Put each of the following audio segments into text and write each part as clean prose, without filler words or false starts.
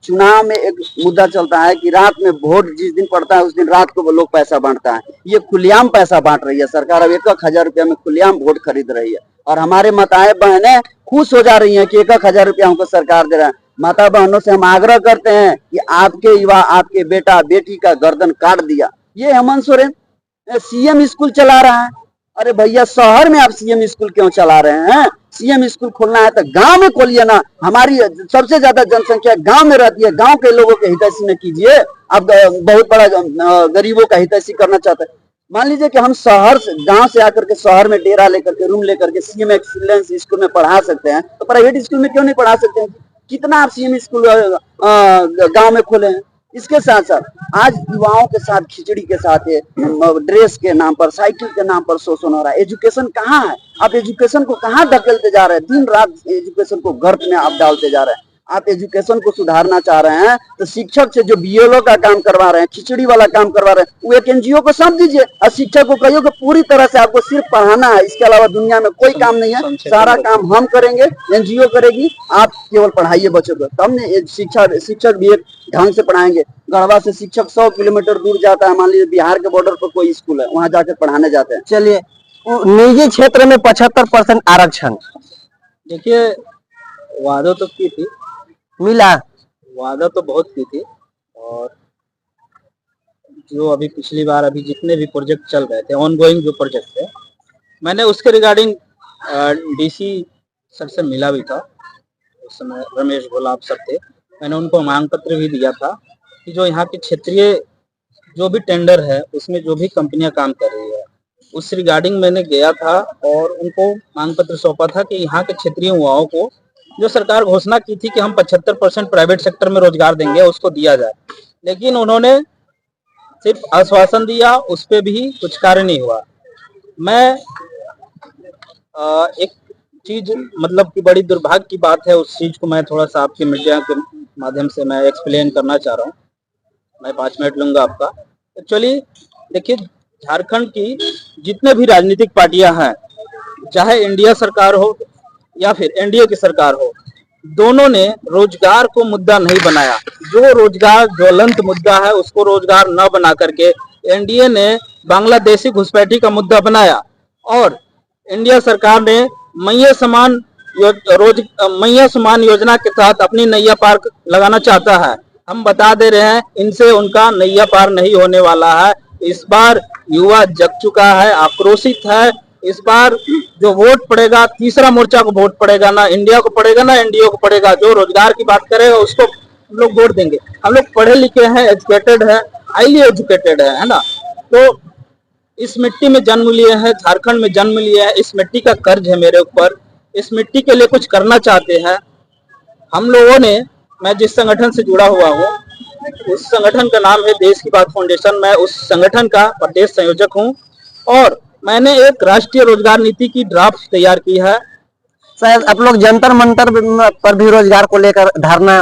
चुनाव में एक मुद्दा चलता है कि रात में वोट जिस दिन पड़ता है उस दिन रात को वो लोग पैसा बांटता है। ये खुलेआम पैसा बांट रही है सरकार। अब 1,000 रुपया में खुलेआम वोट खरीद रही है और हमारे माताएं बहनें खुश हो जा रही हैं कि 1,000 रुपया हमको सरकार दे रहा है। माता बहनों से हम आग्रह करते हैं कि आपके युवा, आपके बेटा बेटी का गर्दन काट दिया। ये हेमंत सोरेन सीएम स्कूल चला रहा है। अरे भैया, शहर में आप सीएम स्कूल क्यों चला रहे हैं? सीएम स्कूल खोलना है तो गांव में खोलिए ना। हमारी सबसे ज्यादा जनसंख्या गांव में रहती है। गांव के लोगों के हितैषी न कीजिए। आप बहुत बड़ा गरीबों का हितैषी करना चाहते हैं। मान लीजिए कि हम शहर से, गांव से आकर के शहर में डेरा लेकर के, रूम लेकर के सीएम एक्सीलेंस स्कूल में पढ़ा सकते हैं, तो प्राइवेट स्कूल में क्यों नहीं पढ़ा सकते हैं? कितना आप सीएम स्कूल गांव में खोले हैं। इसके साथ साथ आज युवाओं के साथ खिचड़ी के साथ ड्रेस के नाम पर, साइकिल के नाम पर शोषण हो रहा है। एजुकेशन कहाँ है? आप एजुकेशन को कहाँ धकेलते जा रहे हैं? दिन रात एजुकेशन को गर्त में आप डालते जा रहे हैं। आप एजुकेशन को सुधारना चाह रहे हैं तो शिक्षक से जो बीएलओ का काम करवा रहे हैं, खिचड़ी वाला काम करवा रहे हैं, वो एक एनजीओ को सौंप दीजिए और शिक्षक को कहिए कि पूरी तरह से आपको सिर्फ पढ़ाना है, इसके अलावा दुनिया में कोई काम नहीं है, सारा काम हम करेंगे, एनजीओ करेगी, आप केवल पढ़ाइए बच्चों को। तब ने शिक्षक भी एक ढंग से पढ़ाएंगे। गढ़वा से शिक्षक 100 किलोमीटर दूर जाता है, मान लीजिए बिहार के बॉर्डर पर कोई स्कूल है, वहां जाकर पढ़ाने जाते हैं। चलिए, निजी क्षेत्र में 75% आरक्षण, देखिए, वादा तो की थी, मिला? वादा तो बहुत की थी। और जो अभी पिछली बार अभी जितने भी प्रोजेक्ट चल रहे थे, ऑनगोइंग जो प्रोजेक्ट थे, मैंने उसके रिगार्डिंग डीसी सर से मिला भी था। उस समय रमेश गुलाब सर थे। मैंने उनको मांग पत्र भी दिया था कि जो यहाँ के क्षेत्रीय जो भी टेंडर है उसमें जो भी कंपनियां काम कर रही है उस रिगार्डिंग मैंने गया था और उनको मांग पत्र सौंपा था कि यहाँ के क्षेत्रीय युवाओं को जो सरकार घोषणा की थी कि हम 75% प्राइवेट सेक्टर में रोजगार देंगे, उसको दिया जाए। लेकिन उन्होंने सिर्फ आश्वासन दिया, उस पर भी कुछ कार्य नहीं हुआ। मैं एक चीज, मतलब कि बड़ी दुर्भाग्य की बात है, उस चीज को मैं थोड़ा सा आपके मीडिया के माध्यम से मैं एक्सप्लेन करना चाह रहा हूँ। मैं 5 मिनट लूंगा आपका। एक्चुअली देखिए, झारखंड की जितने भी राजनीतिक पार्टियां हैं, चाहे इंडिया सरकार हो या फिर एनडीए की सरकार हो, दोनों ने रोजगार को मुद्दा नहीं बनाया। जो रोजगार ज्वलंत मुद्दा है उसको रोजगार न बना करके एनडीए ने बांग्लादेशी घुसपैठी का मुद्दा बनाया और इंडिया सरकार ने मैया समान योजना के तहत अपनी नैया पार लगाना चाहता है। हम बता दे रहे हैं, इनसे उनका नैया पार नहीं होने वाला है। इस बार युवा जग चुका है, आक्रोशित है। इस बार जो वोट पड़ेगा, तीसरा मोर्चा को वोट पड़ेगा, ना इंडिया को पड़ेगा ना एनडीए को पड़ेगा। जो रोजगार की बात करेगा उसको हम लोग वोट देंगे। हम लोग पढ़े लिखे हैं, एजुकेटेड है, हाईली एजुकेटेड है ना। तो इस मिट्टी में जन्म लिए हैं, झारखंड में जन्म लिया है, इस मिट्टी का कर्ज है मेरे ऊपर। इस मिट्टी के लिए कुछ करना चाहते हैं हम लोगों ने। मैं जिस संगठन से जुड़ा हुआ हूँ उस संगठन का नाम है देश की बात फाउंडेशन। मैं उस संगठन का प्रदेश संयोजक हूँ और मैंने एक राष्ट्रीय रोजगार नीति की ड्राफ्ट तैयार की है। शायद आप लोग जंतर मंतर पर भी रोजगार को लेकर धरना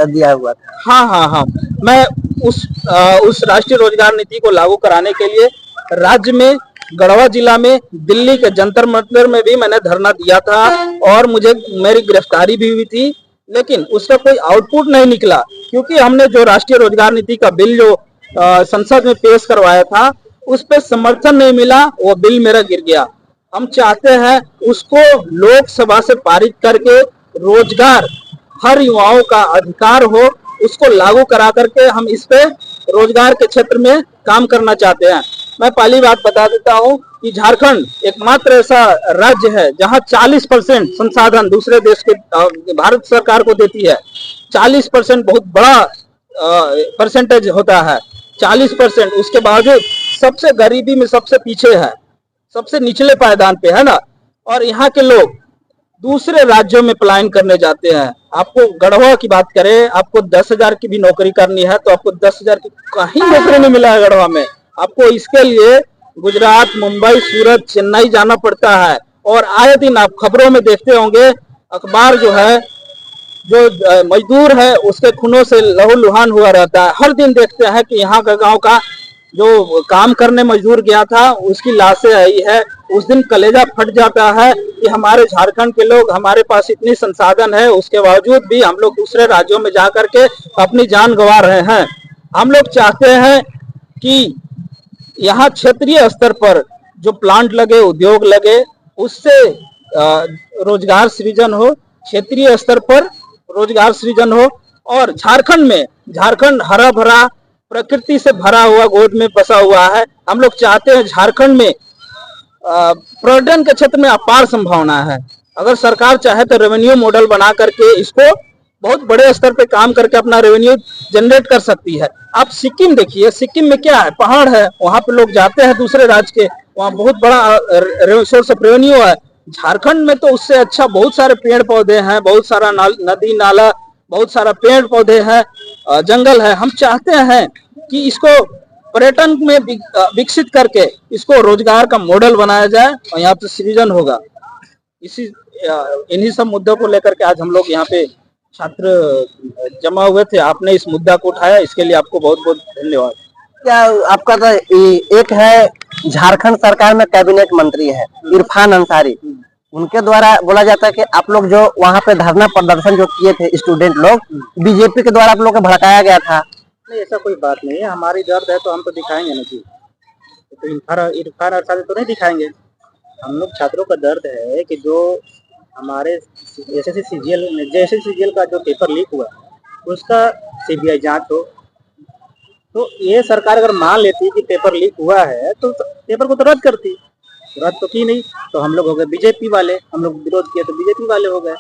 दिया हुआ था। हाँ, मैं उस राष्ट्रीय रोजगार नीति को लागू कराने के लिए राज्य में, गढ़वा जिला में, दिल्ली के जंतर मंतर में भी मैंने धरना दिया था और मेरी गिरफ्तारी भी हुई थी। लेकिन उसका कोई आउटपुट नहीं निकला, क्योंकि हमने जो राष्ट्रीय रोजगार नीति का बिल जो संसद में पेश करवाया था उस पर समर्थन नहीं मिला, वो बिल मेरा गिर गया। हम चाहते हैं उसको लोकसभा से पारित करके रोजगार, हर युवाओं का अधिकार हो, उसको लागू करा करके हम इस पे रोजगार के क्षेत्र में काम करना चाहते हैं। मैं पहली बात बता देता हूं कि झारखंड एकमात्र ऐसा राज्य है जहां 40% संसाधन दूसरे देश के भारत सरकार को देती है। 40% बहुत बड़ा परसेंटेज होता है, 40%। उसके बावजूद सबसे गरीबी में सबसे पीछे है, सबसे निचले पायदान पे है ना। और यहाँ के लोग दूसरे राज्यों में पलायन करने जाते हैं। आपको गढ़वा की बात करें, आपको 10,000 की भी नौकरी करनी है तो आपको 10,000 की कहीं नौकरी नहीं मिला है गढ़वा में। आपको इसके लिए गुजरात, मुंबई, सूरत, चेन्नई जाना पड़ता है। और आए दिन आप खबरों में देखते होंगे, अखबार जो है, जो मजदूर है उसके खूनों से लहूलुहान हुआ रहता है। हर दिन देखते हैं कि यहाँ का गांव का जो काम करने मजदूर गया था उसकी लाशें आई है, उस दिन कलेजा फट जाता है कि हमारे झारखंड के लोग, हमारे पास इतनी संसाधन है, उसके बावजूद भी हम लोग दूसरे राज्यों में जा करके अपनी जान गंवा रहे हैं। हम लोग चाहते हैं कि यहाँ क्षेत्रीय स्तर पर जो प्लांट लगे, उद्योग लगे, उससे रोजगार सृजन हो, क्षेत्रीय स्तर पर रोजगार सृजन हो। और झारखंड हरा भरा, प्रकृति से भरा हुआ, गोद में बसा हुआ है। हम लोग चाहते हैं झारखंड में पर्यटन के क्षेत्र में अपार संभावना है। अगर सरकार चाहे तो रेवेन्यू मॉडल बना करके इसको बहुत बड़े स्तर पे काम करके अपना रेवेन्यू जनरेट कर सकती है। आप सिक्किम देखिए, सिक्किम में क्या है, पहाड़ है, वहां पे लोग जाते हैं दूसरे राज्य के, वहाँ बहुत बड़ा सोर्स ऑफ रेवेन्यू है। झारखंड में तो उससे अच्छा बहुत सारे पेड़ पौधे हैं, बहुत सारा नदी नाला, बहुत सारा पेड़ पौधे हैं, जंगल है। हम चाहते हैं कि इसको पर्यटन में विकसित करके इसको रोजगार का मॉडल बनाया जाए और यहाँ पे सृजन होगा। इन्हीं सब मुद्दों को लेकर के आज हम लोग यहाँ पे छात्र जमा हुए थे। आपने इस मुद्दा को उठाया, इसके लिए आपको बहुत बहुत धन्यवाद। क्या आपका तो एक है, झारखंड सरकार में कैबिनेट मंत्री है इरफान अंसारी, उनके द्वारा बोला जाता है कि आप लोग जो वहाँ पे धरना प्रदर्शन जो किए थे स्टूडेंट लोग, बीजेपी के द्वारा आप लोग को भड़काया गया था। नहीं, ऐसा कोई बात नहीं है। हमारी दर्द है तो हम तो दिखाएंगे ना जी, तो इरफान अंसारी तो नहीं दिखाएंगे। हम लोग छात्रों का दर्द है कि जो हमारे एसएससी सीजीएल का जो पेपर लीक हुआ उसका सीबीआई जांच हो। तो ये सरकार अगर मान लेती कि पेपर लीक हुआ है तो पेपर को तो रद्द करती, रद्द तो की नहीं। तो हम लोग हो गए बीजेपी वाले, हम लोग विरोध किए तो बीजेपी वाले हो गए।